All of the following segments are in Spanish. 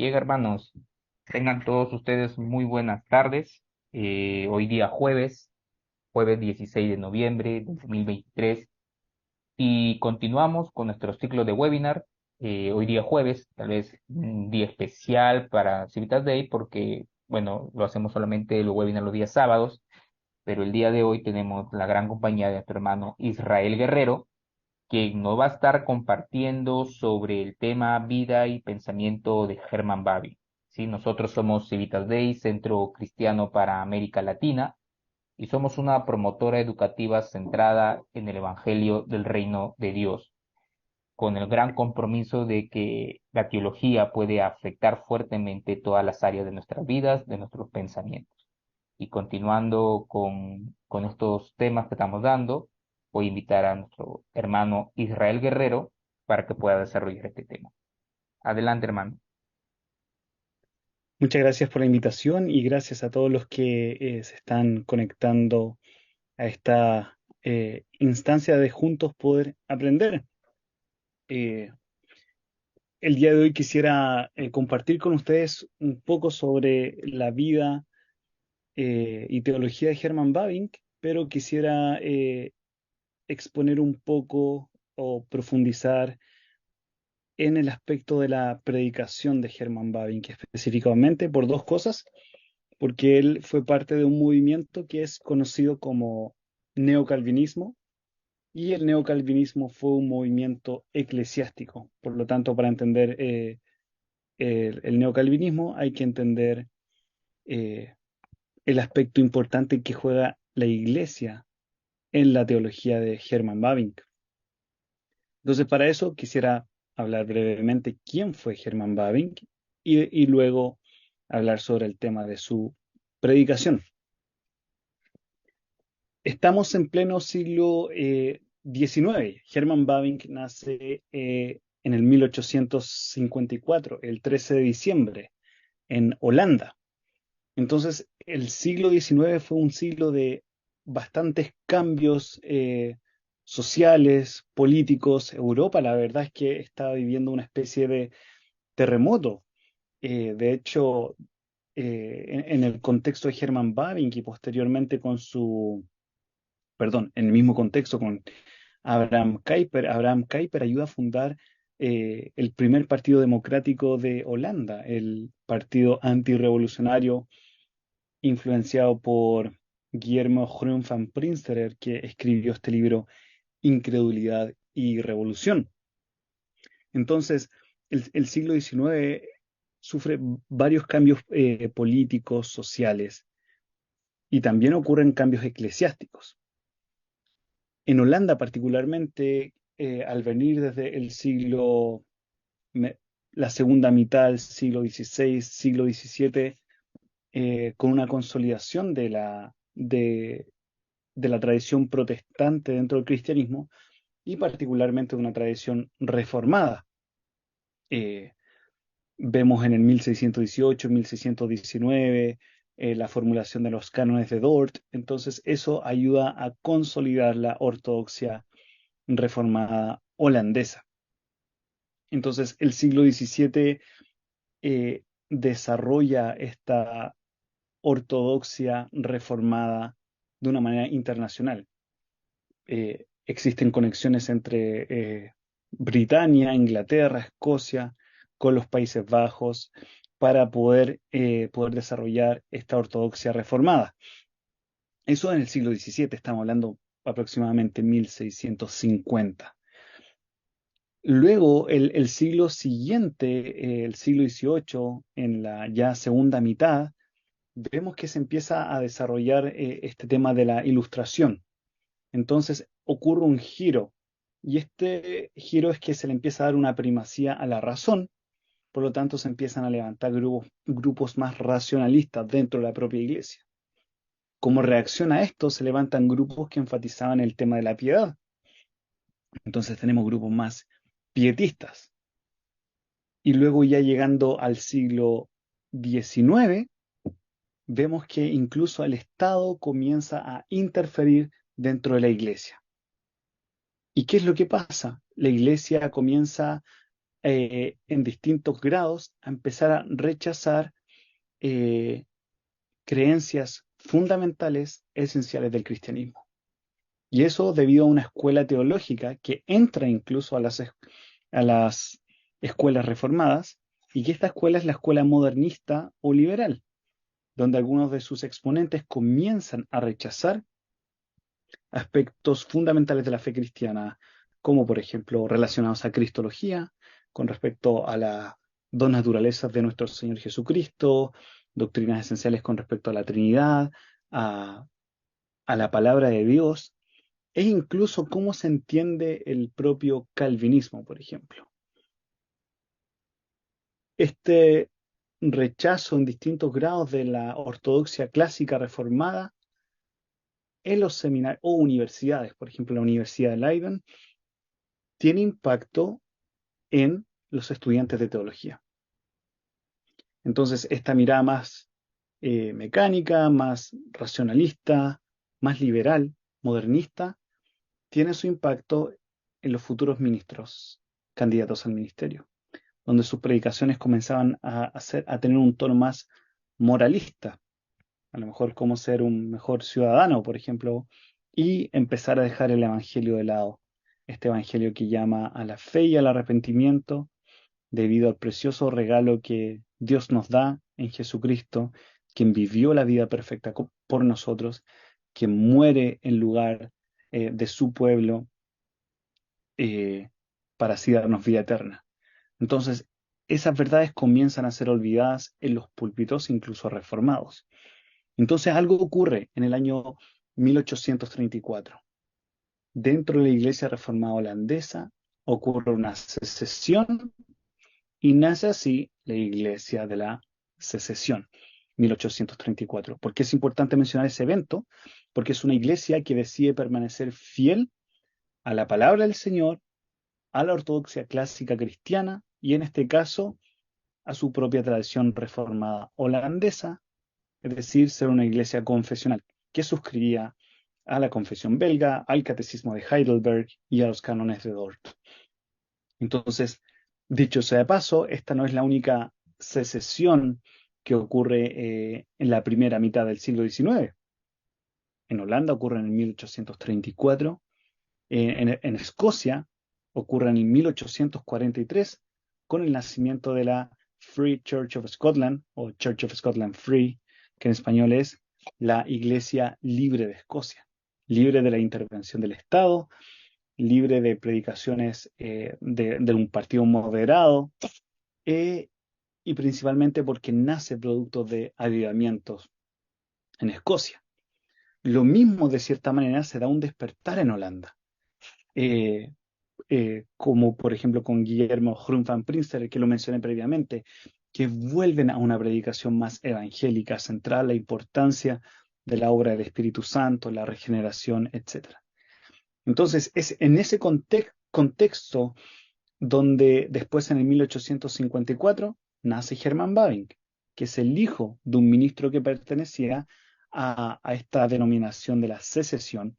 Bien, hermanos, tengan todos ustedes muy buenas tardes. Hoy día jueves 16 de noviembre de 2023, y continuamos con nuestro ciclo de webinar. Hoy día jueves, tal vez un día especial para Civitas Day porque, bueno, lo hacemos solamente el webinar los días sábados, pero el día de hoy tenemos la gran compañía de nuestro hermano Israel Guerrero, quien nos va a estar compartiendo sobre el tema vida y pensamiento de Herman Babi. ¿Sí? Nosotros somos Civitas Day, Centro Cristiano para América Latina, y somos una promotora educativa centrada en el Evangelio del Reino de Dios, con el gran compromiso de que la teología puede afectar fuertemente todas las áreas de nuestras vidas, de nuestros pensamientos. Y continuando con estos temas que estamos dando, voy a invitar a nuestro hermano Israel Guerrero para que pueda desarrollar este tema. Adelante, hermano. Muchas gracias por la invitación y gracias a todos los que se están conectando a esta instancia de juntos poder aprender. Eh, el día de hoy quisiera compartir con ustedes un poco sobre la vida y teología de Herman Bavinck, pero quisiera exponer un poco o profundizar en el aspecto de la predicación de Herman Bavinck, específicamente por dos cosas. Porque él fue parte de un movimiento que es conocido como neocalvinismo, y el neocalvinismo fue un movimiento eclesiástico. Por lo tanto, para entender el neocalvinismo hay que entender eh, el aspecto importante que juega la iglesia en la teología de Herman Bavinck. Entonces, para eso quisiera hablar brevemente quién fue Herman Bavinck y luego hablar sobre el tema de su predicación. Estamos en pleno siglo XIX. Herman Bavinck nace en el 1854, el 13 de diciembre, en Holanda. Entonces, el siglo XIX fue un siglo de bastantes cambios sociales, políticos. Europa, la verdad es que estaba viviendo una especie de terremoto. De hecho, en el contexto de Herman Bavinck y posteriormente en el mismo contexto con Abraham Kuyper ayuda a fundar el primer partido democrático de Holanda, el partido antirrevolucionario influenciado por Guillermo Groen van Prinsterer, que escribió este libro Incredulidad y Revolución. Entonces, el siglo XIX sufre varios cambios políticos, sociales, y también ocurren cambios eclesiásticos. En Holanda particularmente, al venir desde el me- la segunda mitad del siglo XVI, siglo XVII, con una consolidación de la tradición protestante dentro del cristianismo y particularmente de una tradición reformada. Eh, Vemos en el 1618, 1619, la formulación de los cánones de Dort. Entonces eso ayuda a consolidar la ortodoxia reformada holandesa. Entonces, el siglo XVII desarrolla esta ortodoxia reformada de una manera internacional. Existen conexiones entre Britania, Inglaterra, Escocia, con los Países Bajos, para poder desarrollar esta ortodoxia reformada. Eso en el siglo XVII, estamos hablando aproximadamente 1650. Luego, el siglo siguiente, el siglo XVIII, en la ya segunda mitad, vemos que se empieza a desarrollar este tema de la ilustración. Entonces ocurre un giro, y este giro es que se le empieza a dar una primacía a la razón. Por lo tanto se empiezan a levantar grupos más racionalistas dentro de la propia iglesia. Como reacción a esto, se levantan grupos que enfatizaban el tema de la piedad. Entonces tenemos grupos más pietistas. Y luego, ya llegando al siglo XIX, vemos que incluso el Estado comienza a interferir dentro de la iglesia. ¿Y qué es lo que pasa? La iglesia comienza en distintos grados a empezar a rechazar eh, creencias fundamentales esenciales del cristianismo. Y eso debido a una escuela teológica que entra incluso a las escuelas reformadas, y que esta escuela es la escuela modernista o liberal, donde algunos de sus exponentes comienzan a rechazar aspectos fundamentales de la fe cristiana, como por ejemplo relacionados a Cristología, con respecto a las dos naturalezas de nuestro Señor Jesucristo, doctrinas esenciales con respecto a la Trinidad, a, a la palabra de Dios, e incluso cómo se entiende el propio calvinismo, por ejemplo. Este rechazo en distintos grados de la ortodoxia clásica reformada en los seminarios o universidades, por ejemplo, la Universidad de Leiden, tiene impacto en los estudiantes de teología. Entonces, esta mirada más mecánica, más racionalista, más liberal, modernista, tiene su impacto en los futuros ministros candidatos al ministerio, donde sus predicaciones comenzaban a tener un tono más moralista, a lo mejor cómo ser un mejor ciudadano, por ejemplo, y empezar a dejar el evangelio de lado, este evangelio que llama a la fe y al arrepentimiento debido al precioso regalo que Dios nos da en Jesucristo, quien vivió la vida perfecta por nosotros, quien muere en lugar de su pueblo eh, para así darnos vida eterna. Entonces, esas verdades comienzan a ser olvidadas en los púlpitos, incluso reformados. Entonces, algo ocurre en el año 1834. Dentro de la Iglesia Reformada Holandesa ocurre una secesión y nace así la Iglesia de la Secesión, 1834. ¿Por qué es importante mencionar ese evento? Porque es una iglesia que decide permanecer fiel a la palabra del Señor, a la ortodoxia clásica cristiana y en este caso a su propia tradición reformada holandesa, es decir, ser una iglesia confesional que suscribía a la confesión belga, al catecismo de Heidelberg y a los cánones de Dort. Entonces, dicho sea de paso, esta no es la única secesión que ocurre en la primera mitad del siglo XIX. En Holanda ocurre en 1834, en Escocia ocurre en 1843 con el nacimiento de la Free Church of Scotland o Church of Scotland Free, que en español es la Iglesia Libre de Escocia, libre de la intervención del Estado, libre de predicaciones de un partido moderado, eh, y principalmente porque nace producto de avivamientos en Escocia. Lo mismo, de cierta manera, se da un despertar en Holanda, eh, como por ejemplo con Guillermo Groen van Prinsterer, que lo mencioné previamente, que vuelven a una predicación más evangélica, central, la importancia de la obra del Espíritu Santo, la regeneración, etcétera. Entonces, es en ese contexto donde después en el 1854 nace Hermann Bavinck, que es el hijo de un ministro que pertenecía a esta denominación de la secesión,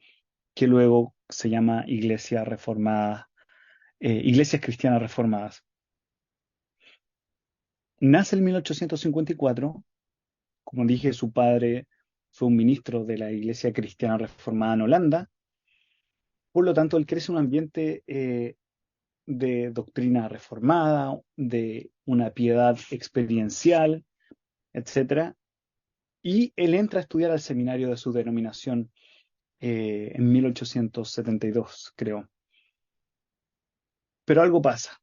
que luego se llama Iglesia Reformada, Iglesias Cristianas Reformadas. Nace en 1854, como dije, su padre fue un ministro de la Iglesia Cristiana Reformada en Holanda, por lo tanto él crece en un ambiente de doctrina reformada, de una piedad experiencial, etcétera. Y él entra a estudiar al seminario de su denominación en 1872, creo. Pero algo pasa.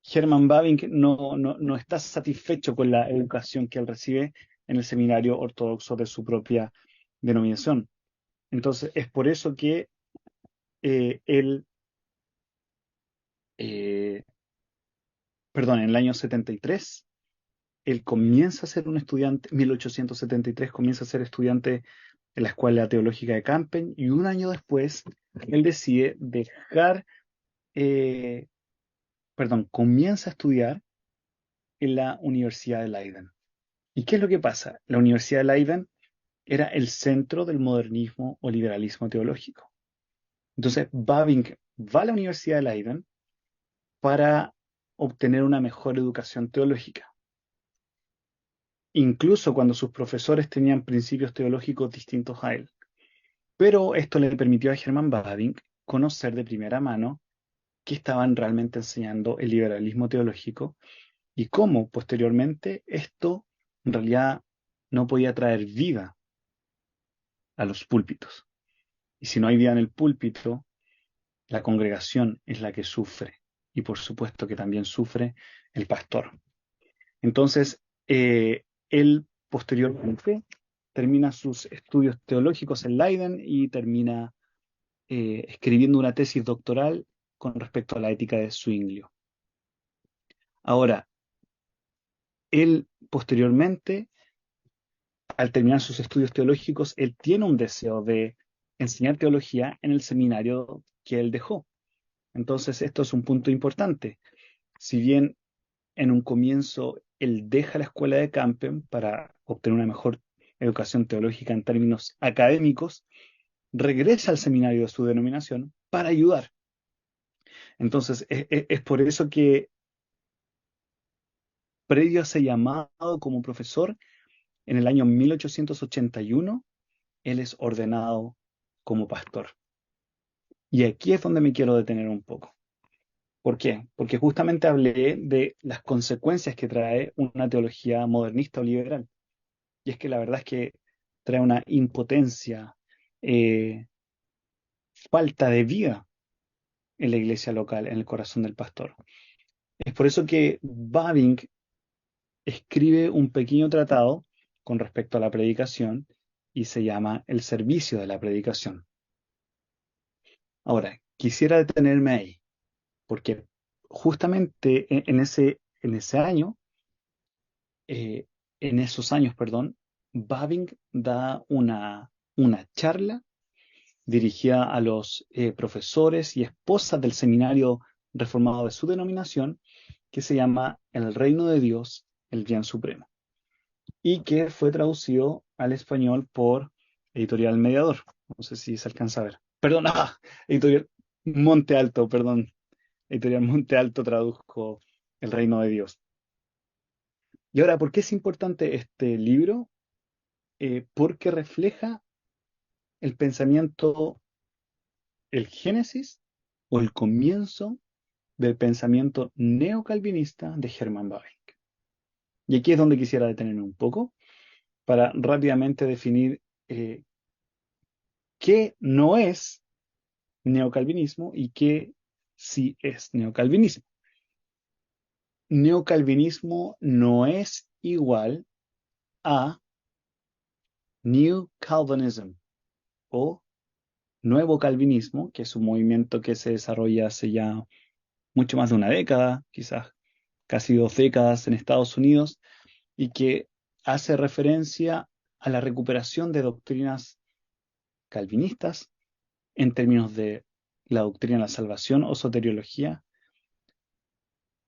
Hermann Bavinck no está satisfecho con la educación que él recibe en el seminario ortodoxo de su propia denominación. Entonces, es por eso que él, eh, perdón, en el año 73 él comienza a ser un estudiante, 1873 comienza a ser estudiante en la Escuela Teológica de Campen y un año después él decide dejar, eh, perdón, comienza a estudiar en la Universidad de Leiden. ¿Y qué es lo que pasa? La Universidad de Leiden era el centro del modernismo o liberalismo teológico. Entonces, Bavinck va a la Universidad de Leiden para obtener una mejor educación teológica, incluso cuando sus profesores tenían principios teológicos distintos a él. Pero esto le permitió a Hermann Bavinck conocer de primera mano que estaban realmente enseñando el liberalismo teológico y cómo posteriormente esto en realidad no podía traer vida a los púlpitos. Y si no hay vida en el púlpito, la congregación es la que sufre. Y por supuesto que también sufre el pastor. Entonces, él posteriormente termina sus estudios teológicos en Leiden y termina escribiendo una tesis doctoral con respecto a la ética de Zwinglio. Ahora, él posteriormente, al terminar sus estudios teológicos, él tiene un deseo de enseñar teología en el seminario que él dejó. Entonces, esto es un punto importante. Si bien en un comienzo él deja la escuela de Campen para obtener una mejor educación teológica en términos académicos, regresa al seminario de su denominación para ayudar. Entonces, es por eso que previo a ese llamado como profesor, en el año 1881, él es ordenado como pastor. Y aquí es donde me quiero detener un poco. ¿Por qué? Porque justamente hablé de las consecuencias que trae una teología modernista o liberal. Y es que la verdad es que trae una impotencia, eh, falta de vida en la iglesia local, en el corazón del pastor. Es por eso que Bavinck escribe un pequeño tratado con respecto a la predicación y se llama El servicio de la predicación. Ahora, quisiera detenerme ahí, porque justamente en ese año, eh, en esos años, perdón, Bavinck da una charla dirigida a los profesores y esposas del seminario reformado de su denominación, que se llama El Reino de Dios, el Bien Supremo, y que fue traducido al español por Editorial Mediador. No sé si se alcanza a ver. Perdón, Editorial Monte Alto, perdón. Editorial Monte Alto tradujo El Reino de Dios. Y ahora, ¿por qué es importante este libro? Porque refleja el pensamiento, el génesis o el comienzo del pensamiento neocalvinista de Hermann Bavinck. Y aquí es donde quisiera detenerme un poco para rápidamente definir qué no es neocalvinismo y qué sí es neocalvinismo. Neocalvinismo no es igual a New Calvinism o Nuevo Calvinismo, que es un movimiento que se desarrolla hace ya mucho más de una década, quizás casi 2 décadas en Estados Unidos, y que hace referencia a la recuperación de doctrinas calvinistas en términos de la doctrina de la salvación o soteriología,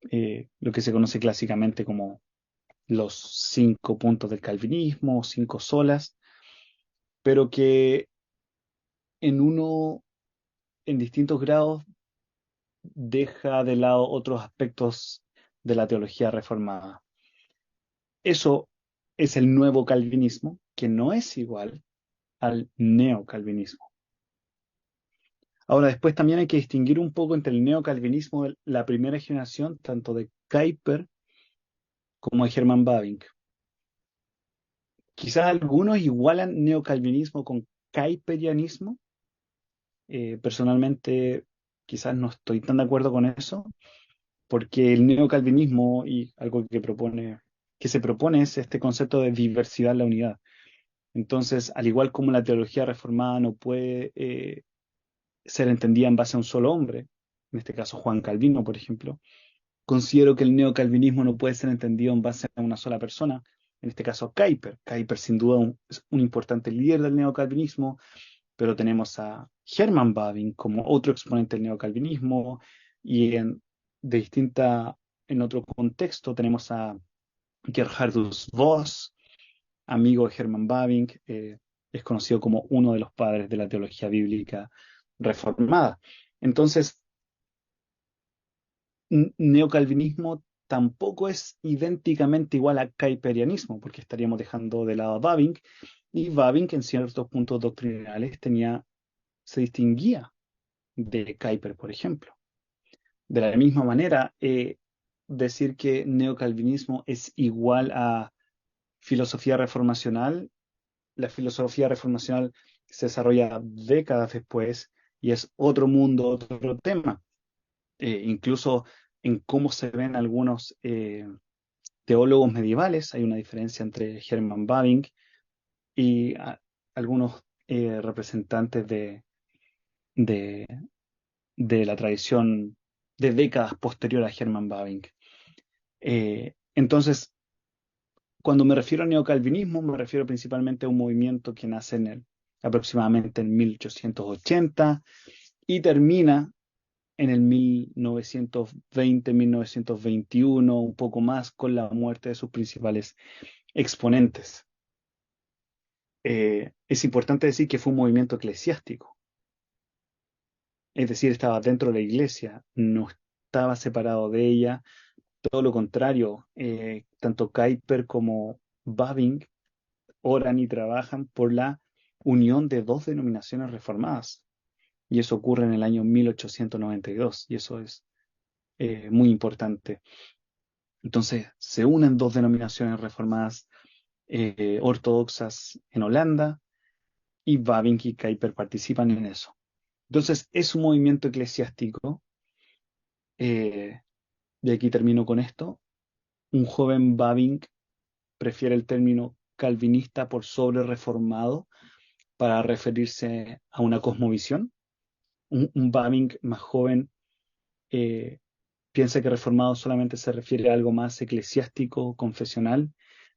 lo que se conoce clásicamente como los 5 puntos del calvinismo, 5 solas, pero que en uno, en distintos grados, deja de lado otros aspectos de la teología reformada. Eso es el nuevo calvinismo, que no es igual al neocalvinismo. Ahora, después también hay que distinguir un poco entre el neocalvinismo de la primera generación, tanto de Kuyper como de Hermann Bavinck. Quizás algunos igualan neocalvinismo con kuyperianismo. Personalmente, quizás no estoy tan de acuerdo con eso, porque el neocalvinismo y algo que se propone es este concepto de diversidad en la unidad. Entonces, al igual como la teología reformada no puede ser entendida en base a un solo hombre, en este caso Juan Calvino, por ejemplo, considero que el neocalvinismo no puede ser entendido en base a una sola persona, en este caso Kuyper. Kuyper sin duda es un importante líder del neocalvinismo, pero tenemos a Hermann Bavinck como otro exponente del neocalvinismo y de distinta, en otro contexto tenemos a Gerhardus Voss, amigo de Hermann Bavinck, es conocido como uno de los padres de la teología bíblica reformada. Entonces, neocalvinismo tampoco es idénticamente igual a kuiperianismo, porque estaríamos dejando de lado a Bavinck, y Bavinck en ciertos puntos doctrinales se distinguía de Kuyper, por ejemplo. De la misma manera, decir que neocalvinismo es igual a filosofía reformacional, la filosofía reformacional se desarrolla décadas después y es otro mundo, otro tema. Incluso en cómo se ven algunos teólogos medievales, hay una diferencia entre Hermann Bavinck y algunos representantes de, de la tradición de décadas posterior a Hermann Bavinck. Entonces, cuando me refiero a neocalvinismo, me refiero principalmente a un movimiento que nace aproximadamente en 1880 y termina en el 1920, 1921, un poco más, con la muerte de sus principales exponentes. Es importante decir que fue un movimiento eclesiástico, es decir, estaba dentro de la iglesia, no estaba separado de ella, todo lo contrario, tanto Kuyper como Bavinck oran y trabajan por la unión de dos denominaciones reformadas. Y eso ocurre en el año 1892, y eso es muy importante. Entonces, se unen dos denominaciones reformadas ortodoxas en Holanda, y Bavinck y Kuyper participan en eso. Entonces, es un movimiento eclesiástico, eh, y aquí termino con esto. Un joven Bavinck prefiere el término calvinista por sobre reformado para referirse a una cosmovisión. Un Bavinck más joven eh, piensa que reformado solamente se refiere a algo más eclesiástico, confesional,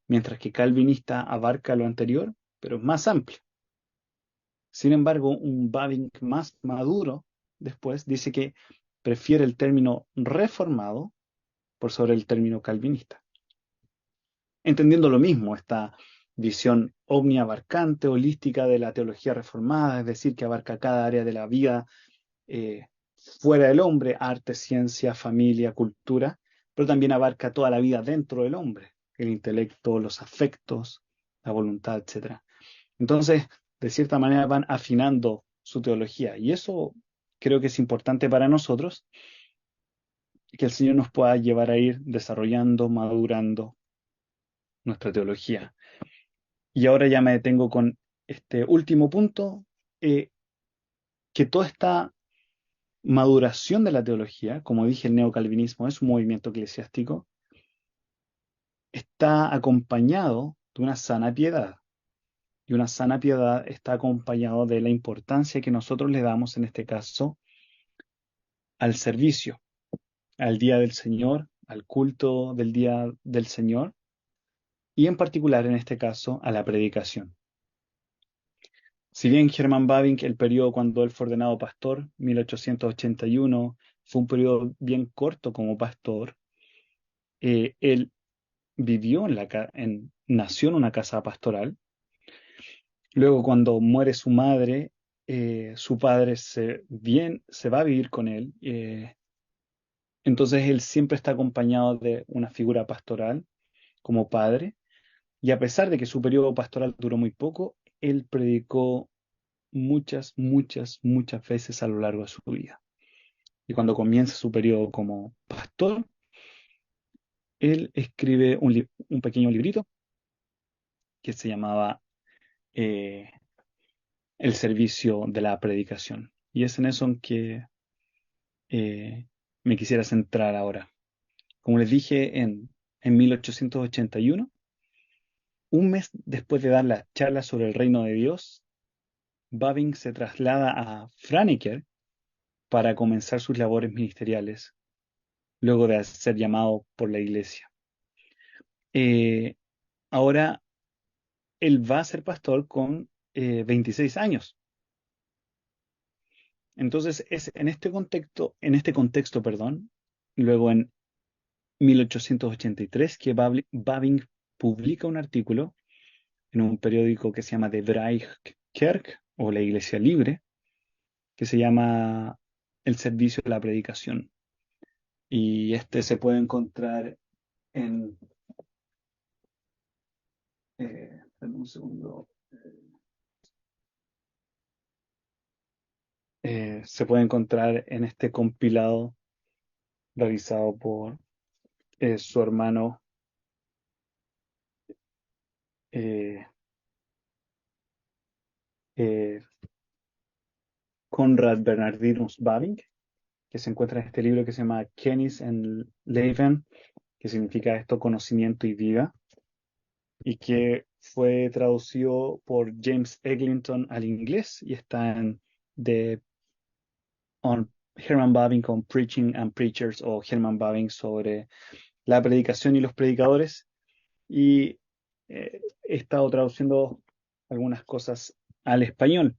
mientras que calvinista abarca lo anterior, pero es más amplio. Sin embargo, un Bavinck más maduro después dice que prefiere el término reformado por sobre el término calvinista, entendiendo lo mismo, esta visión omniabarcante, holística de la teología reformada, es decir, que abarca cada área de la vida eh, fuera del hombre, arte, ciencia, familia, cultura, pero también abarca toda la vida dentro del hombre, el intelecto, los afectos, la voluntad, etcétera. Entonces, de cierta manera van afinando su teología y eso creo que es importante para nosotros, que el Señor nos pueda llevar a ir desarrollando, madurando nuestra teología. Y ahora ya me detengo con este último punto, eh, que toda esta maduración de la teología, como dije, el neocalvinismo es un movimiento eclesiástico, está acompañado de una sana piedad. Y una sana piedad está acompañado de la importancia que nosotros le damos, en este caso, al servicio, al día del Señor, al culto del día del Señor, y en particular, en este caso, a la predicación. Si bien Hermann Bavinck, el periodo cuando él fue ordenado pastor, 1881, fue un periodo bien corto como pastor, él vivió nació en una casa pastoral. Luego, cuando muere su madre, su padre se va a vivir con él. Entonces, él siempre está acompañado de una figura pastoral como padre. Y a pesar de que su periodo pastoral duró muy poco, él predicó muchas, muchas, muchas veces a lo largo de su vida. Y cuando comienza su periodo como pastor, él escribe un pequeño librito que se llamaba eh, El servicio de la predicación. Y es en eso en que eh, me quisiera centrar ahora. Como les dije, en 1881, un mes después de dar la charla sobre el reino de Dios, Bavinck se traslada a Franeker para comenzar sus labores ministeriales, luego de ser llamado por la iglesia. Eh, Ahora él va a ser pastor con 26 años. Entonces es en este contexto, perdón, luego en 1883 que Bavinck publica un artículo en un periódico que se llama De Vrije Kerk, o la Iglesia Libre, que se llama El servicio de la predicación. y este se puede encontrar en, dame un segundo. Se puede encontrar en este compilado realizado por su hermano eh, eh, Conrad Bernardinus Bavinck, que se encuentra en este libro que se llama Kennis and Leben, que significa esto conocimiento y vida, y que fue traducido por James Eglinton al inglés y está en The on Herman Bavinck on Preaching and Preachers, o Herman Bavinck sobre la predicación y los predicadores. Y he estado traduciendo algunas cosas al español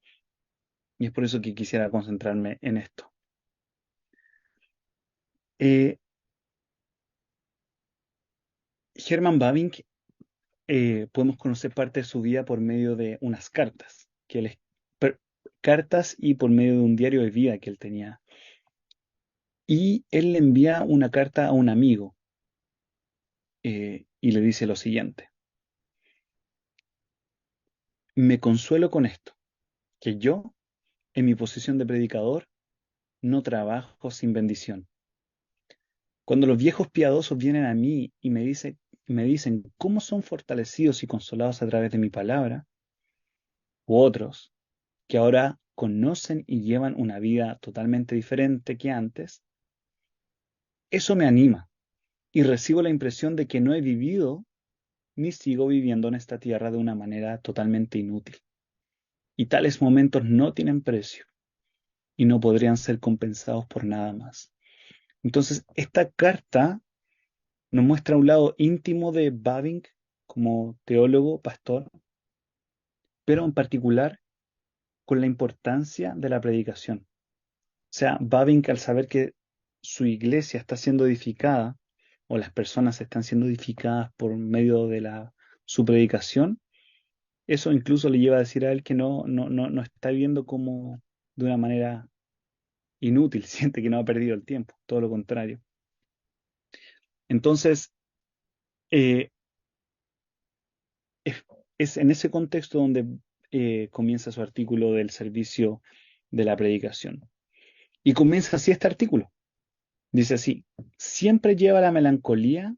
y es por eso que quisiera concentrarme en esto. Eh, Herman Bavinck, podemos conocer parte de su vida por medio de unas cartas, per- cartas y por medio de un diario de vida que él tenía. Y él le envía una carta a un amigo y le dice lo siguiente: me consuelo con esto, que yo, en mi posición de predicador, no trabajo sin bendición. Cuando los viejos piadosos vienen a mí y me dicen cómo son fortalecidos y consolados a través de mi palabra, u otros que ahora conocen y llevan una vida totalmente diferente que antes, eso me anima y recibo la impresión de que no he vivido ni sigo viviendo en esta tierra de una manera totalmente inútil. Y tales momentos no tienen precio y no podrían ser compensados por nada más. Entonces, esta carta nos muestra un lado íntimo de Bavinck como teólogo, pastor, pero en particular con la importancia de la predicación. O sea, Bavinck, al saber que su iglesia está siendo edificada o las personas están siendo edificadas por medio de su predicación, eso incluso le lleva a decir a él que no está viviendo como de una manera inútil, siente que no ha perdido el tiempo, todo lo contrario. Entonces, eh, es, es en ese contexto donde comienza su artículo del servicio de la predicación. Y comienza así este artículo. Dice así: siempre lleva la melancolía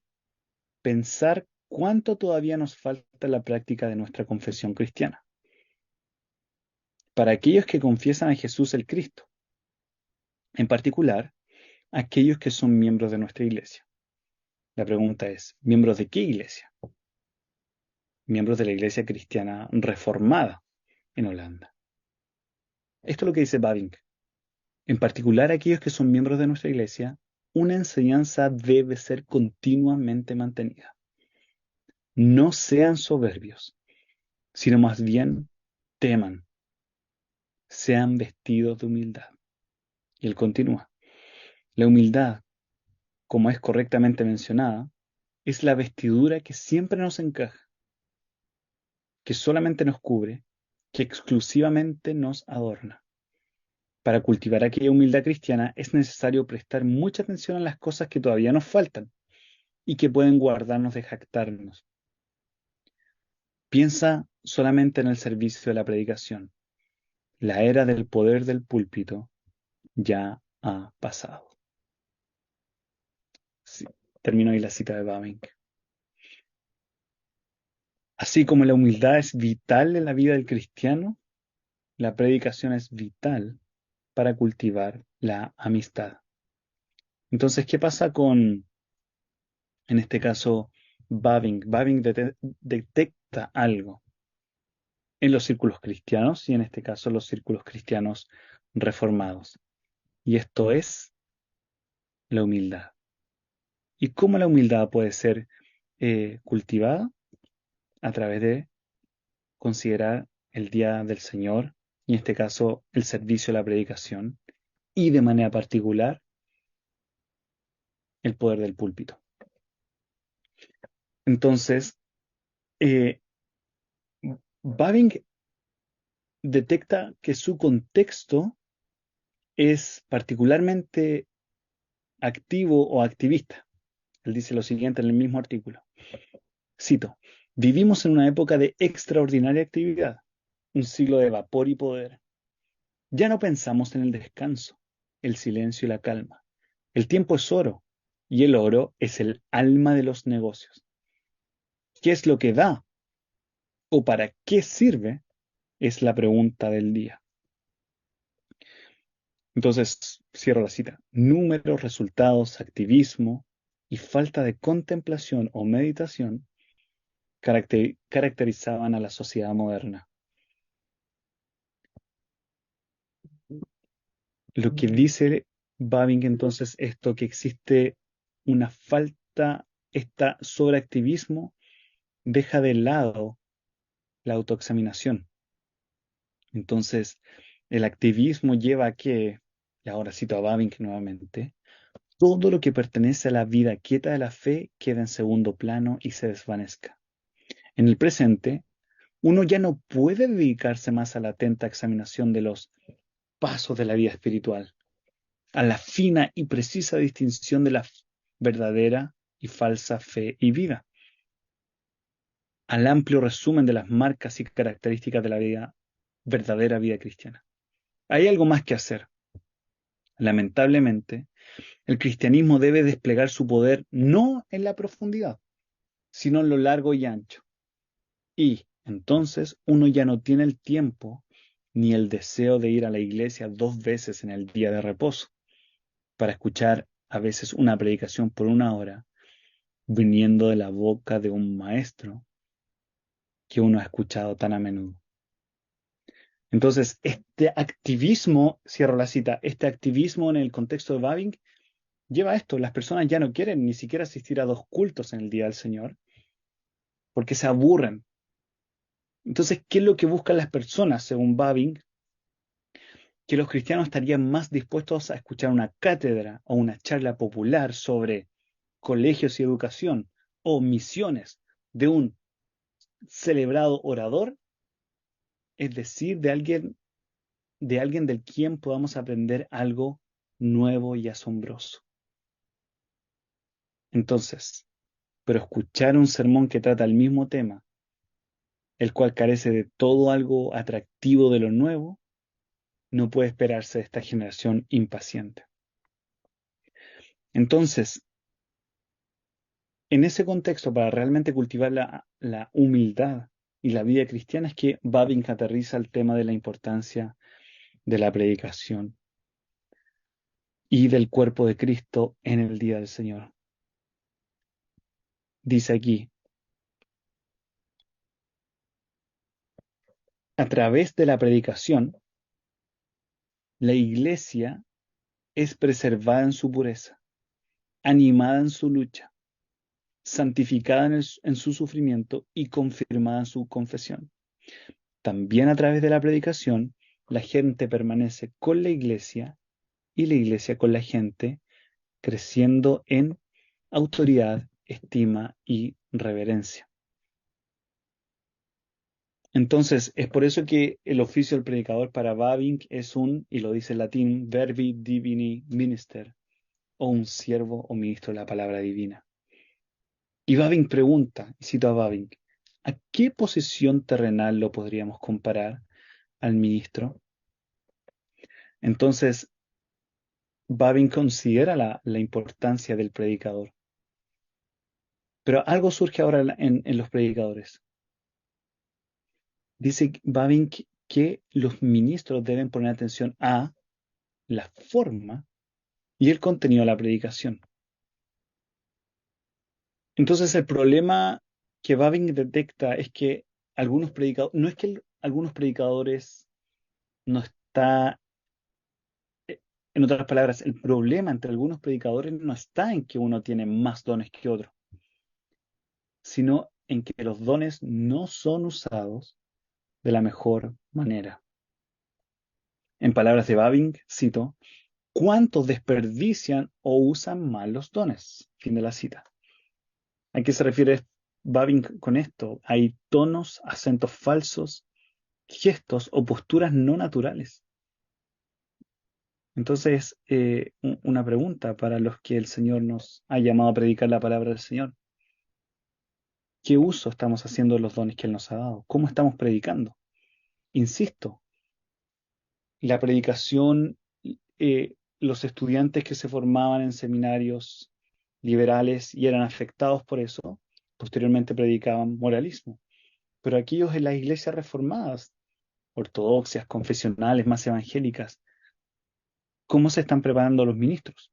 pensar cuánto todavía nos falta en la práctica de nuestra confesión cristiana. Para aquellos que confiesan a Jesús el Cristo, en particular, aquellos que son miembros de nuestra iglesia. La pregunta es: ¿miembros de qué iglesia? Miembros de la iglesia cristiana reformada en Holanda. Esto es lo que dice Bavinck. En particular, aquellos que son miembros de nuestra iglesia, una enseñanza debe ser continuamente mantenida. No sean soberbios, sino más bien teman, sean vestidos de humildad. Y él continúa: la humildad, como es correctamente mencionada, es la vestidura que siempre nos encaja, que solamente nos cubre, que exclusivamente nos adorna. Para cultivar aquella humildad cristiana es necesario prestar mucha atención a las cosas que todavía nos faltan y que pueden guardarnos de jactarnos. Piensa solamente en el servicio de la predicación. La era del poder del púlpito ya ha pasado. Sí, termino ahí la cita de Bavinck. Así como la humildad es vital en la vida del cristiano, la predicación es vital para cultivar la amistad. Entonces, ¿qué pasa con, en este caso, Bavinck? Bavinck detecta algo en los círculos cristianos y en este caso los círculos cristianos reformados. Y esto es la humildad. ¿Y cómo la humildad puede ser cultivada? A través de considerar el día del Señor, y en este caso el servicio de la predicación, y de manera particular el poder del púlpito. Entonces, eh, Bavinck detecta que su contexto es particularmente activo o activista. Él dice lo siguiente en el mismo artículo. Cito, vivimos en una época de extraordinaria actividad, un siglo de vapor y poder. Ya no pensamos en el descanso, el silencio y la calma. El tiempo es oro y el oro es el alma de los negocios. ¿Qué es lo que da o para qué sirve? Es la pregunta del día. Entonces, cierro la cita. Números, resultados, activismo y falta de contemplación o meditación caracterizaban a la sociedad moderna. Lo que dice Bavinck entonces esto que existe una falta, esta sobreactivismo deja de lado la autoexaminación. Entonces, el activismo lleva a que, y ahora cito a Bavinck nuevamente, todo lo que pertenece a la vida quieta de la fe queda en segundo plano y se desvanezca. En el presente, uno ya no puede dedicarse más a la atenta examinación de los pasos de la vida espiritual, a la fina y precisa distinción de la verdadera y falsa fe y vida, al amplio resumen de las marcas y características de la verdadera vida cristiana. Hay algo más que hacer. Lamentablemente, el cristianismo debe desplegar su poder no en la profundidad, sino en lo largo y ancho. Y entonces uno ya no tiene el tiempo ni el deseo de ir a la iglesia 2 veces en el día de reposo para escuchar a veces una predicación por 1 hora viniendo de la boca de un maestro que uno ha escuchado tan a menudo. Entonces, este activismo, cierro la cita, este activismo en el contexto de Bavinck lleva a esto. Las personas ya no quieren ni siquiera asistir a 2 cultos en el Día del Señor porque se aburren. Entonces, ¿qué es lo que buscan las personas, según Bavinck? Que los cristianos estarían más dispuestos a escuchar una cátedra o una charla popular sobre colegios y educación o misiones de un celebrado orador, es decir, de alguien del quien podamos aprender algo nuevo y asombroso. Entonces, pero escuchar un sermón que trata el mismo tema, el cual carece de todo algo atractivo de lo nuevo, no puede esperarse de esta generación impaciente. Entonces, en ese contexto, para realmente cultivar la humildad y la vida cristiana, es que Bavinck aterriza el tema de la importancia de la predicación y del cuerpo de Cristo en el día del Señor. Dice aquí, a través de la predicación, la iglesia es preservada en su pureza, animada en su lucha, santificada en su sufrimiento y confirmada en su confesión. También a través de la predicación, la gente permanece con la iglesia y la iglesia con la gente, creciendo en autoridad, estima y reverencia. Entonces, es por eso que el oficio del predicador para Bavinck es y lo dice en latín, verbi divini minister, o un siervo o ministro de la palabra divina. Y Bavinck pregunta, y cito a Bavinck, ¿a qué posición terrenal lo podríamos comparar al ministro? Entonces, Bavinck considera la importancia del predicador. Pero algo surge ahora en los predicadores. Dice Bavinck que los ministros deben poner atención a la forma y el contenido de la predicación. Entonces el problema que Bavinck detecta es que algunos predicadores, no es que algunos predicadores no está, en otras palabras, el problema entre algunos predicadores no está en que uno tiene más dones que otro, sino en que los dones no son usados de la mejor manera. En palabras de Bavinck, cito, ¿cuántos desperdician o usan mal los dones? Fin de la cita. ¿A qué se refiere Bavinck con esto? Hay tonos, acentos falsos, gestos o posturas no naturales. Entonces, una pregunta para los que el Señor nos ha llamado a predicar la palabra del Señor. ¿Qué uso estamos haciendo de los dones que Él nos ha dado? ¿Cómo estamos predicando? Insisto, la predicación, los estudiantes que se formaban en seminarios liberales y eran afectados por eso, posteriormente predicaban moralismo. Pero aquellos en las iglesias reformadas, ortodoxas, confesionales, más evangélicas, ¿cómo se están preparando los ministros?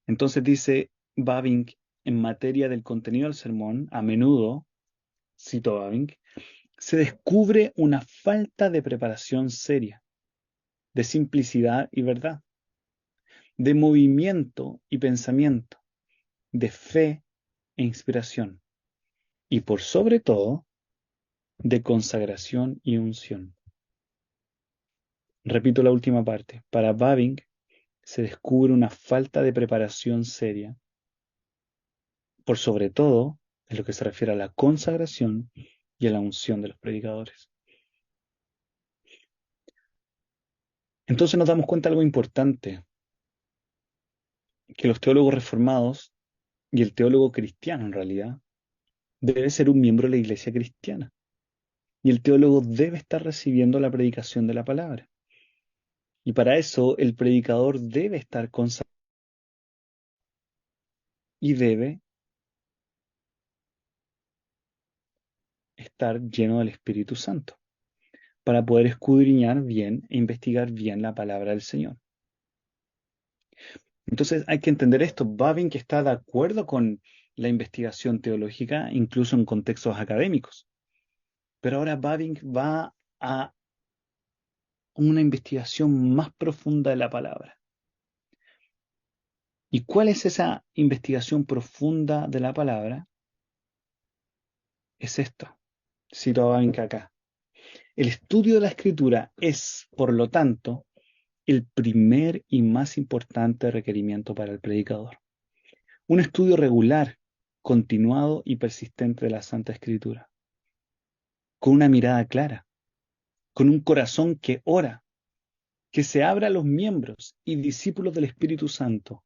Entonces dice Bavinck, en materia del contenido del sermón, a menudo, cito Bavinck, se descubre una falta de preparación seria, de simplicidad y verdad, de movimiento y pensamiento, de fe e inspiración, y por sobre todo, de consagración y unción. Repito la última parte. Para Bavinck se descubre una falta de preparación seria, por sobre todo en lo que se refiere a la consagración y a la unción de los predicadores. Entonces nos damos cuenta de algo importante, que los teólogos reformados y el teólogo cristiano en realidad debe ser un miembro de la iglesia cristiana. Y el teólogo debe estar recibiendo la predicación de la palabra. Y para eso el predicador debe estar consagrado y debe estar lleno del Espíritu Santo para poder escudriñar bien e investigar bien la palabra del Señor. Entonces hay que entender esto. Bavinck está de acuerdo con la investigación teológica, incluso en contextos académicos. Pero ahora Bavinck va a una investigación más profunda de la palabra. ¿Y cuál es esa investigación profunda de la palabra? Es esto. Cito a Bavinck acá. El estudio de la escritura es, por lo tanto, el primer y más importante requerimiento para el predicador. Un estudio regular, continuado y persistente de la Santa Escritura, con una mirada clara, con un corazón que ora, que se abra a los miembros y discípulos del Espíritu Santo,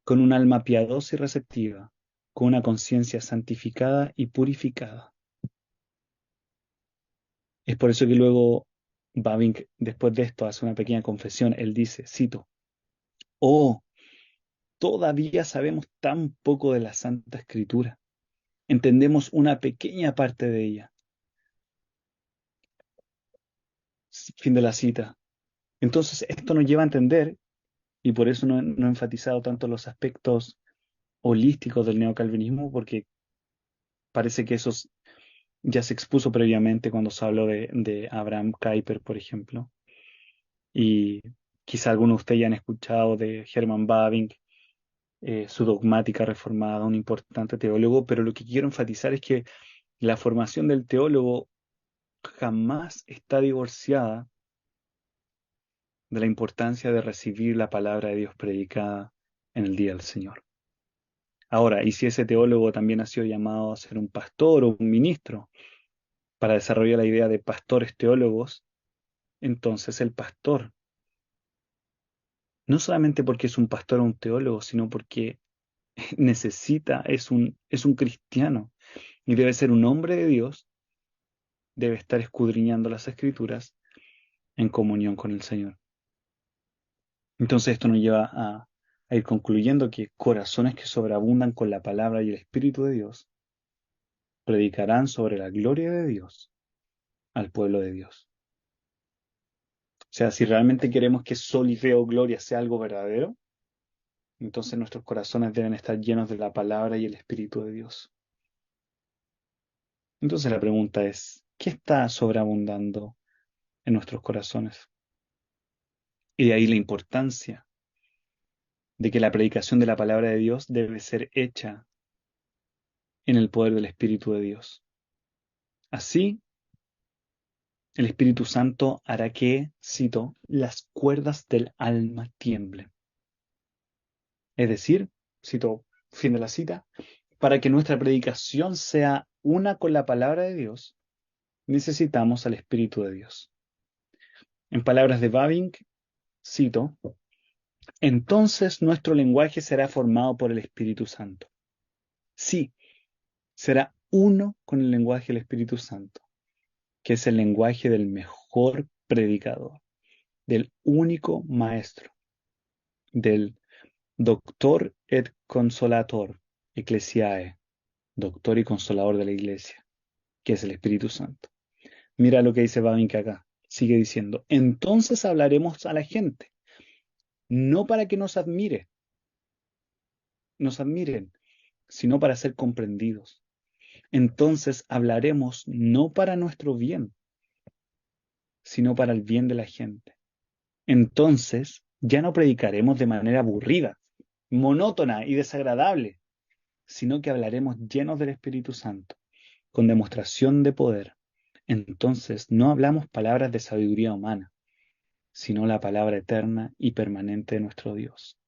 con un alma piadosa y receptiva, con una conciencia santificada y purificada. Es por eso que luego Bavinck, después de esto, hace una pequeña confesión. Él dice, cito, oh, todavía sabemos tan poco de la Santa Escritura. Entendemos una pequeña parte de ella. Fin de la cita. Entonces, esto nos lleva a entender, y por eso no he enfatizado tanto los aspectos holísticos del neocalvinismo, porque parece que eso ya se expuso previamente cuando se habló de Abraham Kuyper, por ejemplo. Y quizá algunos de ustedes ya han escuchado de Hermann Bavinck, su dogmática reformada, un importante teólogo, pero lo que quiero enfatizar es que la formación del teólogo jamás está divorciada de la importancia de recibir la palabra de Dios predicada en el día del Señor. Ahora, y si ese teólogo también ha sido llamado a ser un pastor o un ministro para desarrollar la idea de pastores teólogos, entonces el pastor, no solamente porque es un pastor o un teólogo, sino porque necesita, es un cristiano y debe ser un hombre de Dios, debe estar escudriñando las escrituras en comunión con el Señor. Entonces esto nos lleva a ir concluyendo que corazones que sobreabundan con la palabra y el Espíritu de Dios predicarán sobre la gloria de Dios al pueblo de Dios. O sea, si realmente queremos que Sol y Feo Gloria sea algo verdadero, entonces nuestros corazones deben estar llenos de la palabra y el Espíritu de Dios. Entonces la pregunta es, ¿qué está sobreabundando en nuestros corazones? Y de ahí la importancia de que la predicación de la palabra de Dios debe ser hecha en el poder del Espíritu de Dios. Así, el Espíritu Santo hará que, cito, las cuerdas del alma tiemblen. Es decir, cito, fin de la cita, para que nuestra predicación sea una con la palabra de Dios, necesitamos al Espíritu de Dios. En palabras de Bavinck, Cito, entonces nuestro lenguaje será formado por el Espíritu Santo. Sí, será uno con el lenguaje del Espíritu Santo, que es el lenguaje del mejor predicador, del único maestro, del doctor et consolator, ecclesiae, doctor y consolador de la iglesia, que es el Espíritu Santo. Mira lo que dice Bavinck acá. Sigue diciendo, entonces hablaremos a la gente, no para que nos admiren, sino para ser comprendidos. Entonces hablaremos no para nuestro bien, sino para el bien de la gente. Entonces ya no predicaremos de manera aburrida, monótona y desagradable, sino que hablaremos llenos del Espíritu Santo, con demostración de poder. Entonces no hablamos palabras de sabiduría humana, sino la palabra eterna y permanente de nuestro Dios.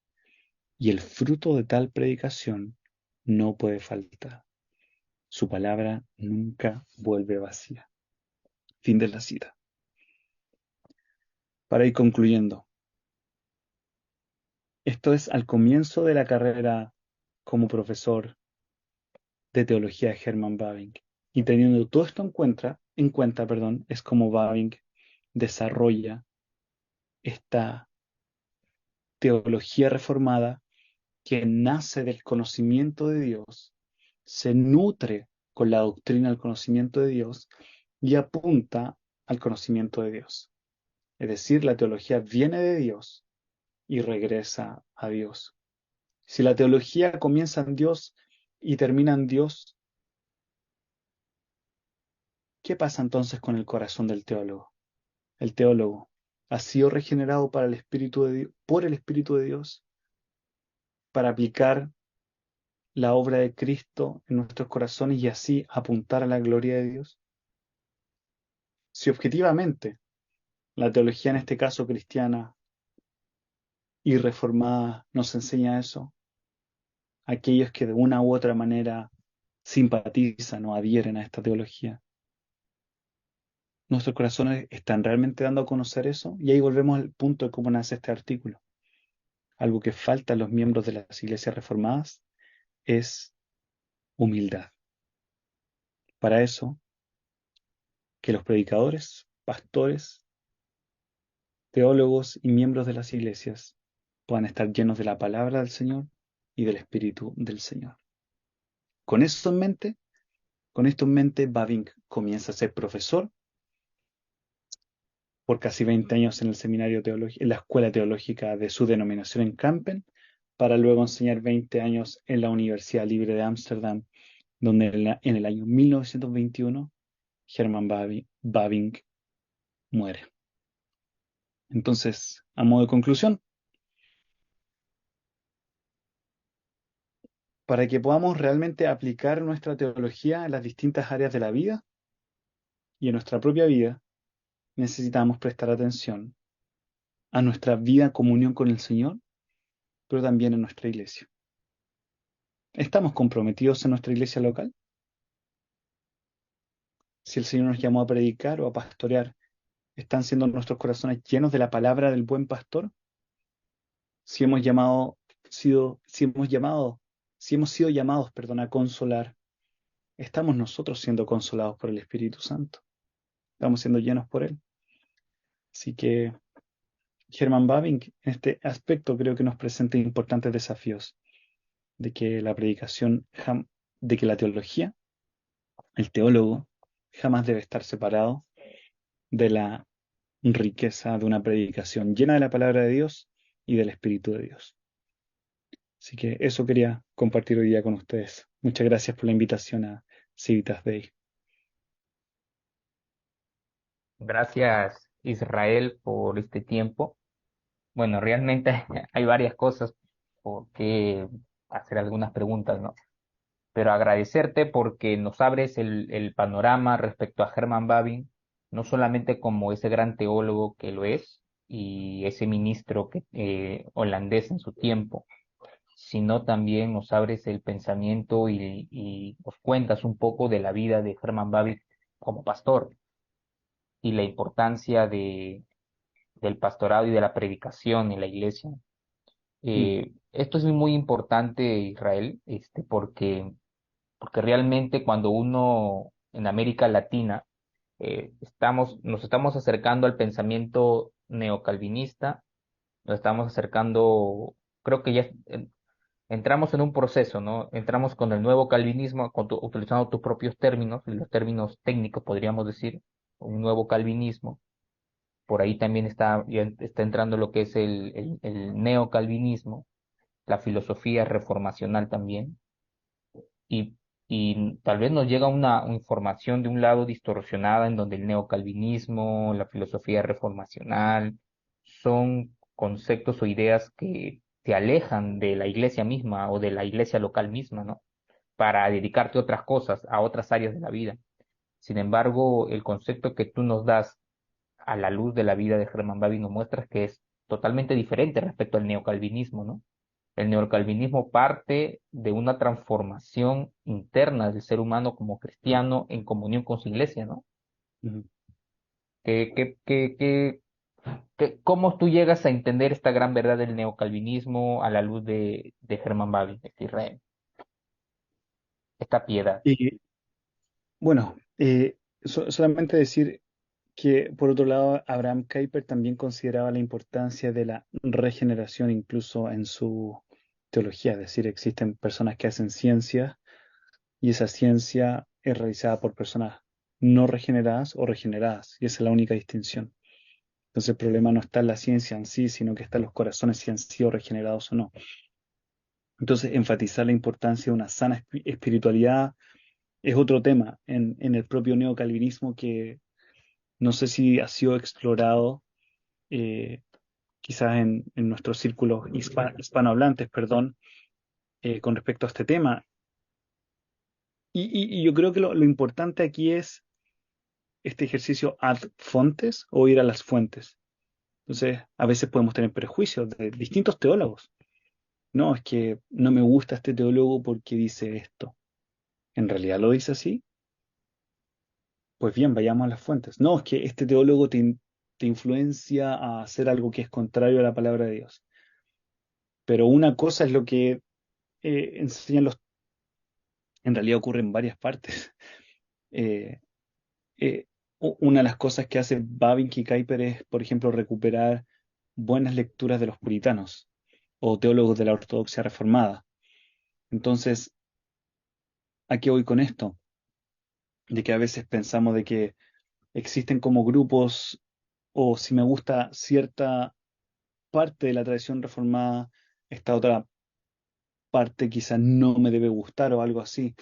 Y el fruto de tal predicación no puede faltar. Su palabra nunca vuelve vacía. Fin de la cita. Para ir concluyendo, esto es al comienzo de la carrera como profesor de teología de Hermann Bavinck. Y teniendo todo esto en cuenta, es como Bavinck desarrolla esta teología reformada que nace del conocimiento de Dios, se nutre con la doctrina del conocimiento de Dios y apunta al conocimiento de Dios. Es decir, la teología viene de Dios y regresa a Dios. Si la teología comienza en Dios y termina en Dios, ¿qué pasa entonces con el corazón del teólogo? El teólogo ha sido regenerado para el Espíritu de Dios, por el Espíritu de Dios para aplicar la obra de Cristo en nuestros corazones y así apuntar a la gloria de Dios. Si objetivamente la teología, en este caso cristiana y reformada, nos enseña eso, aquellos que de una u otra manera simpatizan o adhieren a esta teología, nuestros corazones están realmente dando a conocer eso, y ahí volvemos al punto de cómo nace este artículo. Algo que falta a los miembros de las iglesias reformadas es humildad. Para eso, que los predicadores, pastores, teólogos y miembros de las iglesias puedan estar llenos de la palabra del Señor y del Espíritu del Señor. Con eso en mente, con esto en mente, Bavinck comienza a ser profesor por casi 20 años en el seminario teológico, en la escuela teológica de su denominación en Kampen, para luego enseñar 20 años en la Universidad Libre de Ámsterdam, donde en el año 1921 Hermann Bavinck muere. Entonces, a modo de conclusión, para que podamos realmente aplicar nuestra teología en las distintas áreas de la vida y en nuestra propia vida, necesitamos prestar atención a nuestra vida en comunión con el Señor, pero también en nuestra iglesia. ¿Estamos comprometidos en nuestra iglesia local? Si el Señor nos llamó a predicar o a pastorear, ¿están siendo nuestros corazones llenos de la palabra del buen pastor? Si hemos llamado, si hemos llamado, si hemos sido llamados, a consolar, ¿estamos nosotros siendo consolados por el Espíritu Santo? ¿Estamos siendo llenos por Él? Así que Hermann Bavinck, en este aspecto, creo que nos presenta importantes desafíos de que la predicación, de que la teología, el teólogo, jamás debe estar separado de la riqueza de una predicación llena de la palabra de Dios y del Espíritu de Dios. Así que eso quería compartir hoy día con ustedes. Muchas gracias por la invitación a Civitas Day. Gracias, Israel, por este tiempo. Bueno, realmente hay varias cosas por qué hacer algunas preguntas, ¿no? Pero agradecerte porque nos abres el panorama respecto a Herman Bavinck, no solamente como ese gran teólogo que lo es y ese ministro holandés en su tiempo, sino también nos abres el pensamiento y nos cuentas un poco de la vida de Herman Bavinck como pastor y la importancia del pastorado y de la predicación en la iglesia. Mm, Esto es muy importante, Israel, porque realmente cuando uno en América Latina nos estamos acercando al pensamiento neocalvinista, nos estamos acercando, creo que ya entramos en un proceso, ¿no? Entramos con el nuevo calvinismo, utilizando tus propios términos, los términos técnicos podríamos decir, un nuevo calvinismo. Por ahí también ya está entrando lo que es el neocalvinismo, la filosofía reformacional también, y, y tal vez nos llega una información de un lado distorsionada en donde el neocalvinismo, la filosofía reformacional, son conceptos o ideas que te alejan de la iglesia misma o de la iglesia local misma, ¿no? Para dedicarte a otras cosas, a otras áreas de la vida. Sin embargo, el concepto que tú nos das a la luz de la vida de Herman Bavinck nos muestra que es totalmente diferente respecto al neocalvinismo, ¿no? El neocalvinismo parte de una transformación interna del ser humano como cristiano en comunión con su iglesia, ¿no? ujú. Que, que, que, que, ¿Cómo tú llegas a entender esta gran verdad del neocalvinismo a la luz de Herman Bavinck, de Israel? Esta piedad. Y bueno, solamente decir que por otro lado, Abraham Kuyper también consideraba la importancia de la regeneración incluso en su teología, es decir, existen personas que hacen ciencia y esa ciencia es realizada por personas no regeneradas o regeneradas, y esa es la única distinción. Entonces el problema no está en la ciencia en sí, sino que está en los corazones si han sido regenerados o no. Entonces enfatizar la importancia de una sana espiritualidad es otro tema en el propio neocalvinismo que no sé si ha sido explorado eh, quizás en nuestros círculos hispanohablantes, perdón, con respecto a este tema. Y yo creo que lo importante aquí es este ejercicio ad fontes o ir a las fuentes. Entonces, a veces podemos tener prejuicios de distintos teólogos. No, es que no me gusta este teólogo porque dice esto. ¿En realidad lo dice así? Pues bien, vayamos a las fuentes. No, es que este teólogo te influencia a hacer algo que es contrario a la palabra de Dios. Pero una cosa es lo que enseñan los... En realidad ocurre en varias partes. Eh, eh, una de las cosas que hace Bavinck y Kuyper es, por ejemplo, recuperar buenas lecturas de los puritanos o teólogos de la ortodoxia reformada. Entonces, ¿a qué voy con esto? De que a veces pensamos de que existen como grupos o si me gusta cierta parte de la tradición reformada, esta otra parte quizás no me debe gustar o algo así,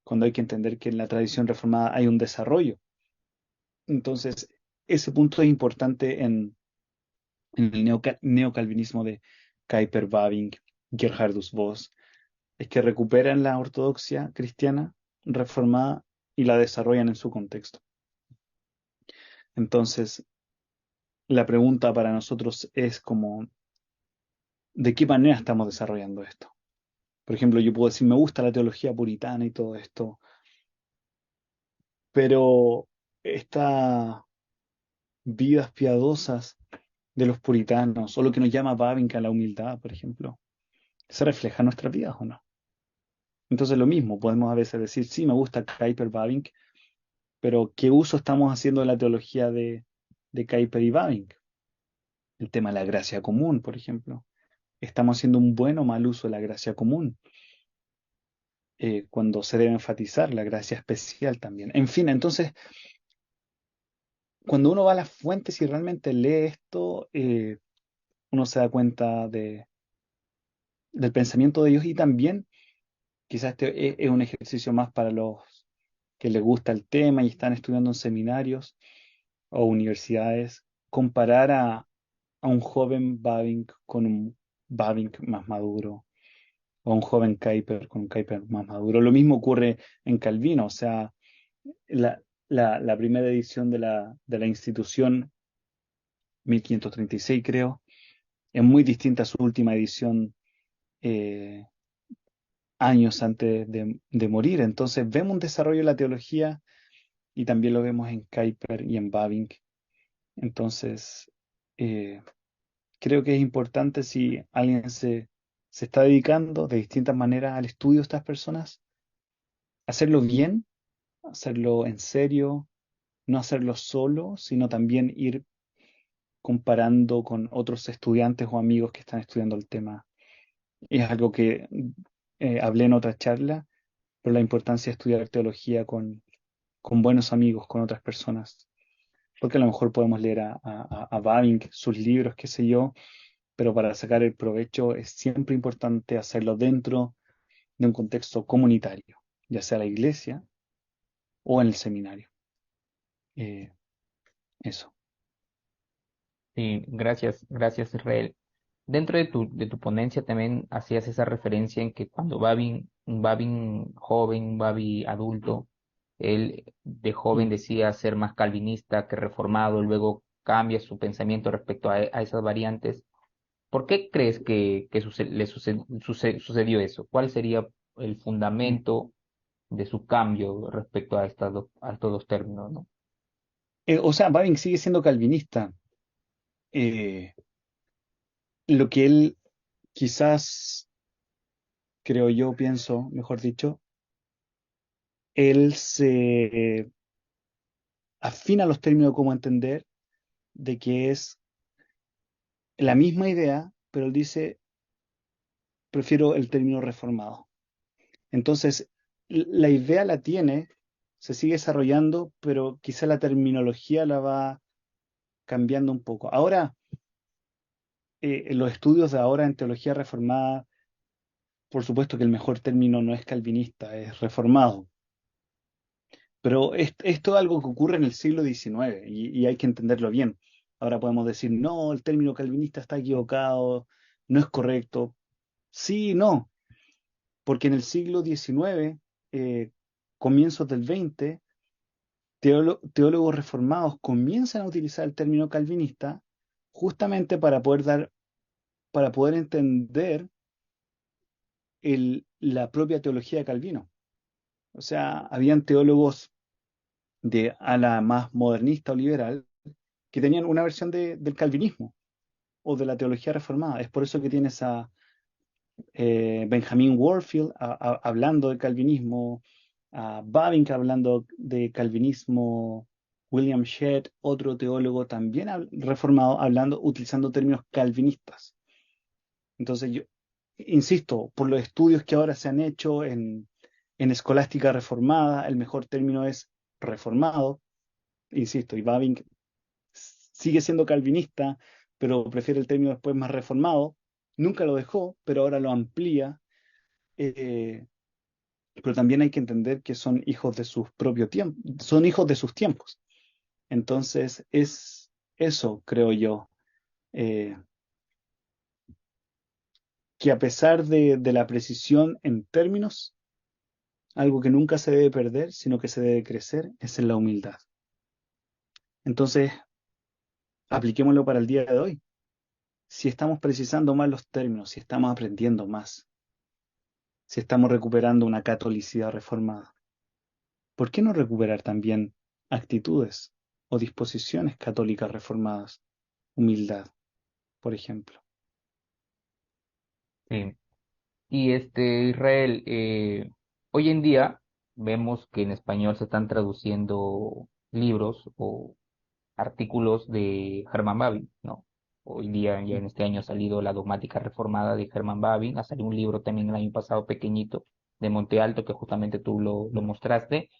cuando hay que entender que en la tradición reformada hay un desarrollo. Entonces, ese punto es importante en el neocalvinismo de Kuyper, Bavinck, Gerhardus Voss, es que recuperan la ortodoxia cristiana reformada y la desarrollan en su contexto. Entonces, la pregunta para nosotros es como, ¿de qué manera estamos desarrollando esto? Por ejemplo, yo puedo decir, me gusta la teología puritana y todo esto, pero estas vidas piadosas de los puritanos, o lo que nos llama Bavinck a la humildad, por ejemplo, ¿se refleja en nuestras vidas o no? Entonces lo mismo, podemos a veces decir, sí, me gusta Kuyper Bavinck, pero ¿qué uso estamos haciendo de la teología de Kuyper y Bavinck? El tema de la gracia común, por ejemplo. ¿Estamos haciendo un buen o mal uso de la gracia común? Cuando se debe enfatizar la gracia especial también. En fin, entonces, cuando uno va a las fuentes y realmente lee esto, uno se da cuenta del pensamiento de Dios y también quizás este es un ejercicio más para los que les gusta el tema y están estudiando en seminarios o universidades, comparar a un joven Bavinck con un Bavinck más maduro, o un joven Kuyper con un Kuyper más maduro. Lo mismo ocurre en Calvino, o sea, la, la primera edición de la institución, 1536 creo, es muy distinta a su última edición eh, años antes de morir. Entonces vemos un desarrollo de la teología y también lo vemos en Kuyper y en Bavinck. Entonces, Eh, Creo que es importante si alguien se está dedicando de distintas maneras al estudio de estas personas, hacerlo bien, hacerlo en serio, no hacerlo solo, sino también ir comparando con otros estudiantes o amigos que están estudiando el tema. Es algo que hablé en otra charla, pero la importancia de estudiar teología con buenos amigos, con otras personas. Porque a lo mejor podemos leer a Bavinck, sus libros, qué sé yo, pero para sacar el provecho es siempre importante hacerlo dentro de un contexto comunitario, ya sea la iglesia o en el seminario. Eh, Eso. Sí, gracias, gracias Israel. Dentro de tu ponencia también hacías esa referencia en que cuando un Babin joven, un Babi adulto, él de joven Mm. decía ser más calvinista que reformado, luego cambia su pensamiento respecto a esas variantes. ¿Por qué crees que sucedió eso? ¿Cuál sería el Mm. fundamento de su cambio respecto a a estos dos términos, ¿no? O sea, Bavinck sigue siendo calvinista. Eh, lo que él quizás, creo yo, pienso, mejor dicho, él se afina los términos como entender de que es la misma idea, pero él dice, prefiero el término reformado. Entonces, la idea la tiene, se sigue desarrollando, pero quizá la terminología la va cambiando un poco. Ahora, en los estudios de ahora en teología reformada, por supuesto que el mejor término no es calvinista, es reformado. Pero esto es algo que ocurre en el siglo XIX y hay que entenderlo bien. Ahora podemos decir, no, el término calvinista está equivocado, no es correcto. Sí y no, porque en el siglo XIX, comienzos del XX, teólogos reformados comienzan a utilizar el término calvinista justamente para poder entender la propia teología de Calvino. O sea, habían teólogos de ala más modernista o liberal que tenían una versión del calvinismo o de la teología reformada. Es por eso que tienes a Benjamin Warfield hablando de calvinismo, a Bavinck hablando de calvinismo, William Shedd, otro teólogo también reformado, hablando, utilizando términos calvinistas. Entonces yo insisto, por los estudios que ahora se han hecho en escolástica reformada, el mejor término es reformado, insisto, y Bavinck sigue siendo calvinista, pero prefiere el término después más reformado. Nunca lo dejó, pero ahora lo amplía. eh, pero también hay que entender que son hijos de sus propios tiempos, son hijos de sus tiempos. Entonces, es eso, creo yo, eh, que a pesar de la precisión en términos, algo que nunca se debe perder, sino que se debe crecer, es en la humildad. Entonces, apliquémoslo para el día de hoy. Si estamos precisando más los términos, si estamos aprendiendo más, si estamos recuperando una catolicidad reformada, ¿por qué no recuperar también actitudes o disposiciones católicas reformadas? Humildad, por ejemplo. Sí. Y Israel, hoy en día vemos que en español se están traduciendo libros o artículos de Herman Bavinck, ¿no? Hoy día, ya en este año ha salido La dogmática reformada de Herman Bavinck, ha salido un libro también el año pasado pequeñito de Monte Alto que justamente tú lo mostraste.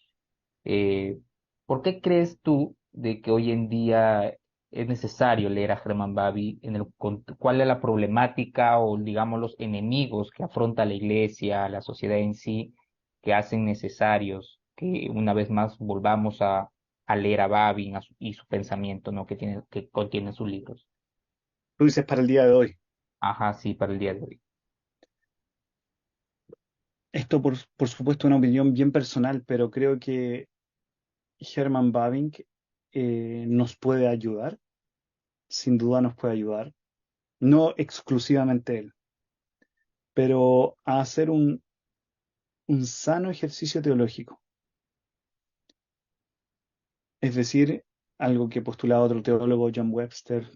Eh, ¿Por qué crees tú de que hoy en día es necesario leer a Herman Babi cuál es la problemática o digamos los enemigos que afronta la iglesia, la sociedad en sí, que hacen necesarios que una vez más volvamos a leer a Babi y su pensamiento, ¿no? Que contiene sus libros? Tú dices para el día de hoy. Ajá, sí, para el día de hoy. Esto, por supuesto, es una opinión bien personal, pero creo que Herman Bavinck nos puede ayudar, sin duda nos puede ayudar, no exclusivamente él, pero a hacer un sano ejercicio teológico. Es decir, algo que postulaba otro teólogo, John Webster,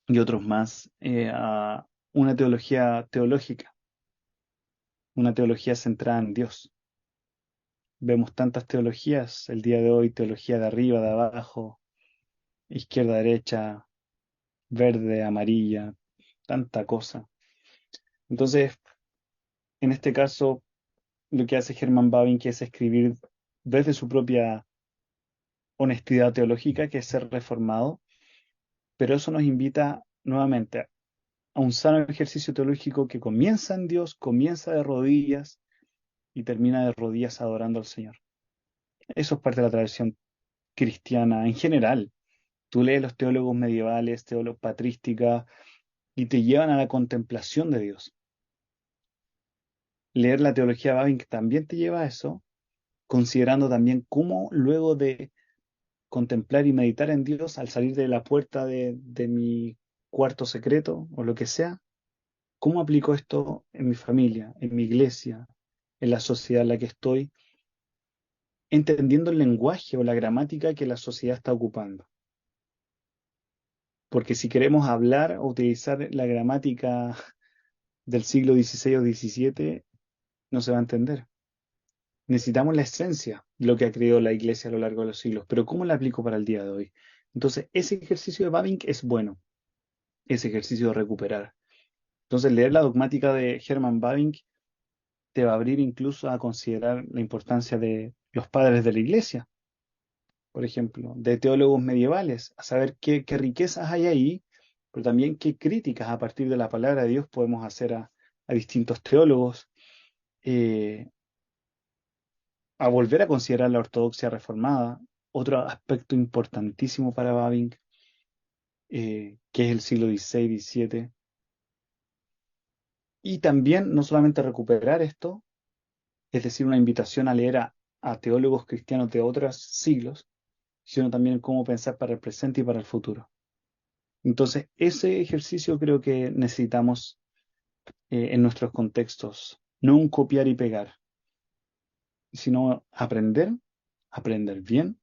y otros más a una teología teológica, una teología centrada en Dios. Vemos tantas teologías el día de hoy, teología de arriba, de abajo, izquierda, derecha, verde, amarilla, tanta cosa. Entonces, en este caso, lo que hace Herman Bavinck es escribir desde su propia honestidad teológica, que es ser reformado, pero eso nos invita nuevamente a un sano ejercicio teológico que comienza en Dios, comienza de rodillas y termina de rodillas adorando al Señor. Eso es parte de la tradición cristiana en general. Tú lees los teólogos medievales, teólogos patrística, y te llevan a la contemplación de Dios. Leer la teología de Bavinck también te lleva a eso, considerando también cómo luego de contemplar y meditar en Dios al salir de la puerta de mi cuarto secreto o lo que sea, cómo aplico esto en mi familia, en mi iglesia, en la sociedad en la que estoy, entendiendo el lenguaje o la gramática que la sociedad está ocupando. Porque si queremos hablar o utilizar la gramática del siglo XVI o XVII, no se va a entender. Necesitamos la esencia de lo que ha creado la iglesia a lo largo de los siglos, pero ¿cómo la aplico para el día de hoy? Entonces, ese ejercicio de Bavinck es bueno, ese ejercicio de recuperar. Entonces, leer la dogmática de Hermann Bavinck te va a abrir incluso a considerar la importancia de los padres de la iglesia, por ejemplo, de teólogos medievales, a saber qué riquezas hay ahí, pero también qué críticas a partir de la palabra de Dios podemos hacer a distintos teólogos, eh, a volver a considerar la ortodoxia reformada, otro aspecto importantísimo para Bavinck, que es el siglo XVI, XVII, y también no solamente recuperar esto, es decir, una invitación a leer a teólogos cristianos de otros siglos, sino también cómo pensar para el presente y para el futuro. Entonces, ese ejercicio creo que necesitamos en nuestros contextos, no un copiar y pegar, sino aprender, aprender bien,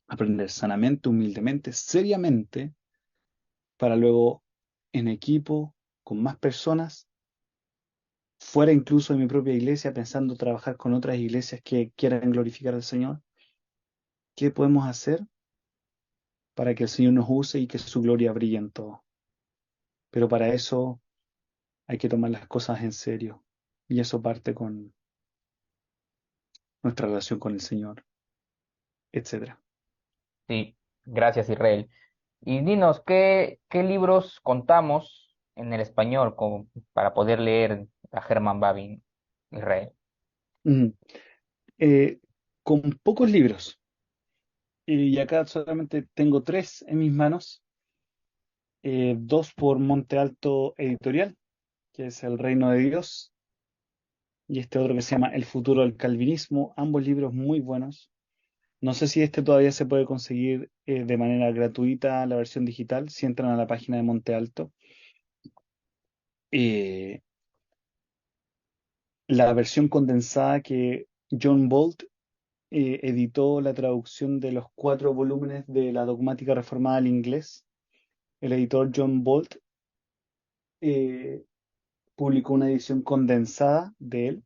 aprender sanamente, humildemente, seriamente, para luego en equipo, con más personas, fuera incluso de mi propia iglesia, pensando trabajar con otras iglesias que quieran glorificar al Señor, ¿qué podemos hacer para que el Señor nos use y que su gloria brille en todo? Pero para eso hay que tomar las cosas en serio. Y eso parte con nuestra relación con el Señor, etcétera. Sí, gracias, Israel. Y dinos, ¿qué libros contamos en el español para poder leer a Herman Babin, Israel? Mm. Eh, con pocos libros, y acá solamente tengo tres en mis manos, dos por Monte Alto Editorial, que es El Reino de Dios, y este otro que se llama El futuro del calvinismo, ambos libros muy buenos. No sé si este todavía se puede conseguir de manera gratuita, la versión digital, si entran a la página de Monte Alto. Eh, la versión condensada que John Bolt editó la traducción de los cuatro volúmenes de la dogmática reformada al inglés. El editor John Bolt eh, publicó una edición condensada de él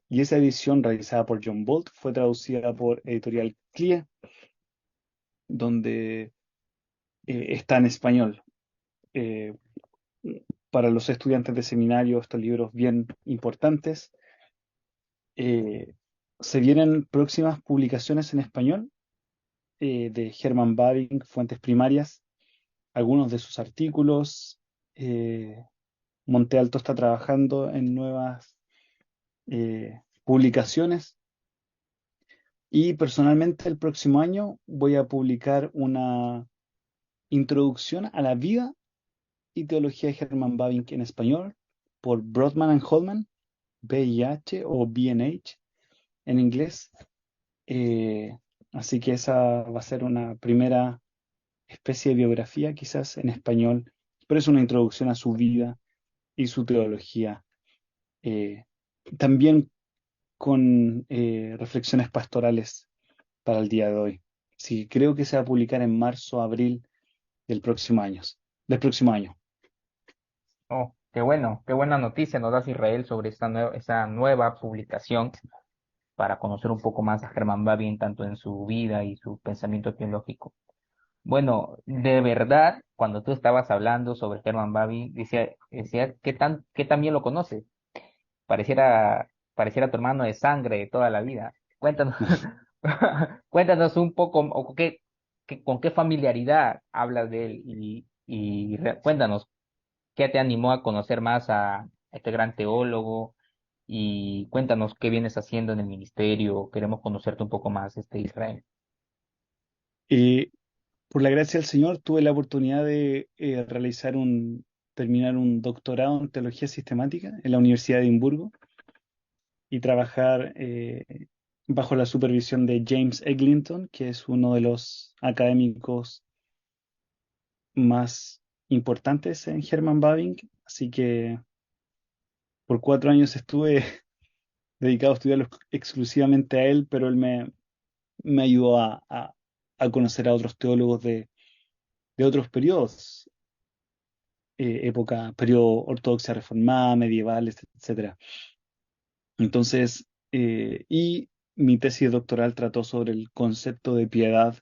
y esa edición realizada por John Bolt fue traducida por Editorial CLIA, donde está en español. Eh, para los estudiantes de seminario, estos libros bien importantes. Eh, Se vienen próximas publicaciones en español de Herman Bavinck, Fuentes Primarias, algunos de sus artículos. eh, Monte Alto está trabajando en nuevas publicaciones y personalmente el próximo año voy a publicar una introducción a la vida y teología de Herman Bavinck en español por Brodman and Holman, BIH o B&H en inglés. Eh, Así que esa va a ser una primera especie de biografía, quizás en español, pero es una introducción a su vida y su teología. Eh, También con reflexiones pastorales para el día de hoy. Sí, creo que se va a publicar en marzo, abril del próximo año. del próximo año. Oh, qué bueno, qué buena noticia nos das Israel sobre esa nueva publicación para conocer un poco más a Herman Babbage, tanto en su vida y su pensamiento teológico. Bueno, de verdad, cuando tú estabas hablando sobre Herman Babbage, decía, ¿qué tan bien lo conoces? Pareciera tu hermano de sangre de toda la vida. Cuéntanos, cuéntanos un poco, con qué familiaridad hablas de él cuéntanos, ¿qué te animó a conocer más a este gran teólogo? Y cuéntanos qué vienes haciendo en el ministerio. Queremos conocerte un poco más, Israel. Y por la gracia del Señor tuve la oportunidad de terminar un doctorado en teología sistemática en la Universidad de Edimburgo y trabajar bajo la supervisión de James Eglinton, que es uno de los académicos más importantes en Herman Bavinck. Así que por 4 años estuve dedicado a estudiarlo exclusivamente a él, pero me ayudó a conocer a otros teólogos de otros periodos, periodo ortodoxa reformada, medievales, etcétera. Entonces, y mi tesis doctoral trató sobre el concepto de piedad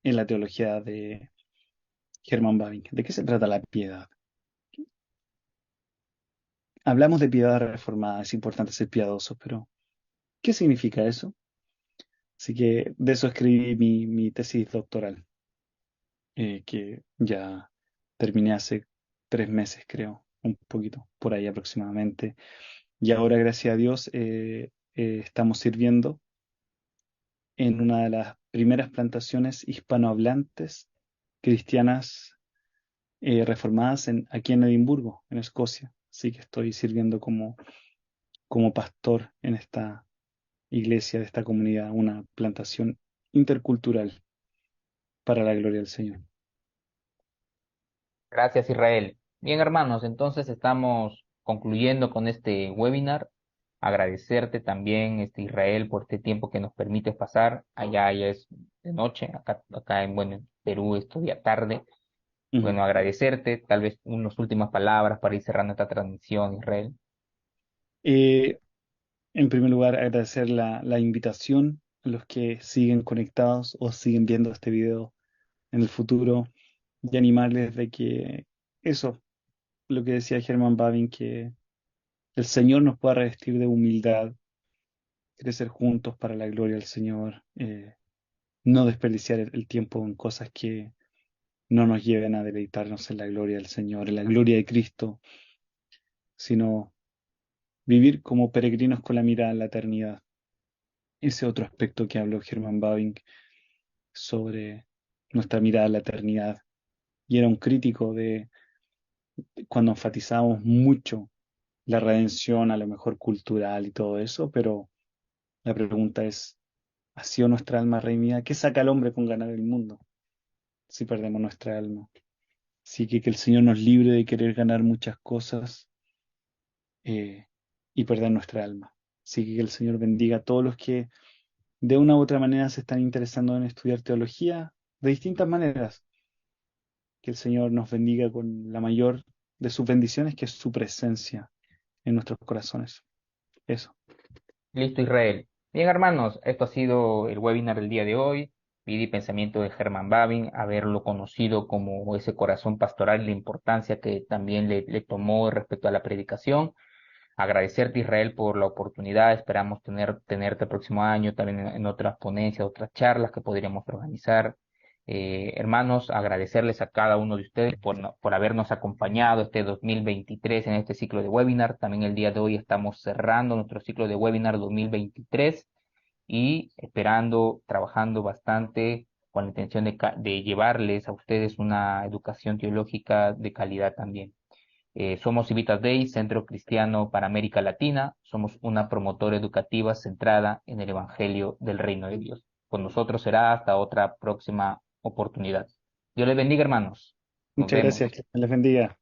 en la teología de Hermann Bavinck. ¿De qué se trata la piedad? Hablamos de piedad reformada, es importante ser piadoso, pero ¿qué significa eso? Así que de eso escribí mi tesis doctoral, que ya terminé hace 3 meses, creo, un poquito, por ahí aproximadamente. Y ahora, gracias a Dios, estamos sirviendo en una de las primeras plantaciones hispanohablantes cristianas reformadas aquí en Edimburgo, en Escocia. Así que estoy sirviendo como pastor en esta iglesia de esta comunidad, una plantación intercultural para la gloria del Señor. Gracias, Israel. Bien, hermanos, entonces estamos concluyendo con este webinar. Agradecerte también, Israel, por este tiempo que nos permites pasar. Allá ya es de noche, acá bueno, en Perú es todavía tarde. Ujú. Bueno, agradecerte, tal vez unas últimas palabras para ir cerrando esta transmisión, Israel. Eh, en primer lugar, agradecer la invitación a los que siguen conectados o siguen viendo este video en el futuro y animarles de que eso, lo que decía Germán Babin, que el Señor nos pueda revestir de humildad, crecer juntos para la gloria del Señor, no desperdiciar el tiempo en cosas que no nos lleven a deleitarnos en la gloria del Señor, en la gloria de Cristo, sino vivir como peregrinos con la mirada en la eternidad. Ese otro aspecto que habló Germán Babin sobre nuestra mirada en la eternidad. Y era un crítico de cuando enfatizamos mucho la redención, a lo mejor cultural y todo eso, pero la pregunta es, ¿ha sido nuestra alma redimida? ¿Qué saca el hombre con ganar el mundo si perdemos nuestra alma? Así que el Señor nos libre de querer ganar muchas cosas eh, y perder nuestra alma. Así que el Señor bendiga a todos los que de una u otra manera se están interesando en estudiar teología de distintas maneras. Que el Señor nos bendiga con la mayor de sus bendiciones, que es su presencia en nuestros corazones. Eso. Listo, Israel. Bien, hermanos, esto ha sido el webinar del día de hoy. Vida y pensamiento de Herman Babin, haberlo conocido como ese corazón pastoral y la importancia que también le tomó respecto a la predicación. Agradecerte, Israel, por la oportunidad. Esperamos tenerte el próximo año también en otras ponencias, otras charlas que podríamos organizar. Hermanos, agradecerles a cada uno de ustedes por habernos acompañado este 2023 en este ciclo de webinar. También el día de hoy estamos cerrando nuestro ciclo de webinar 2023 y esperando, trabajando bastante con la intención de llevarles a ustedes una educación teológica de calidad también. Somos Civitas Dei, Centro Cristiano para América Latina. Somos una promotora educativa centrada en el Evangelio del Reino de Dios. Con nosotros será hasta otra próxima oportunidad. Dios les bendiga, hermanos. Nos Muchas vemos. gracias. Que les bendiga.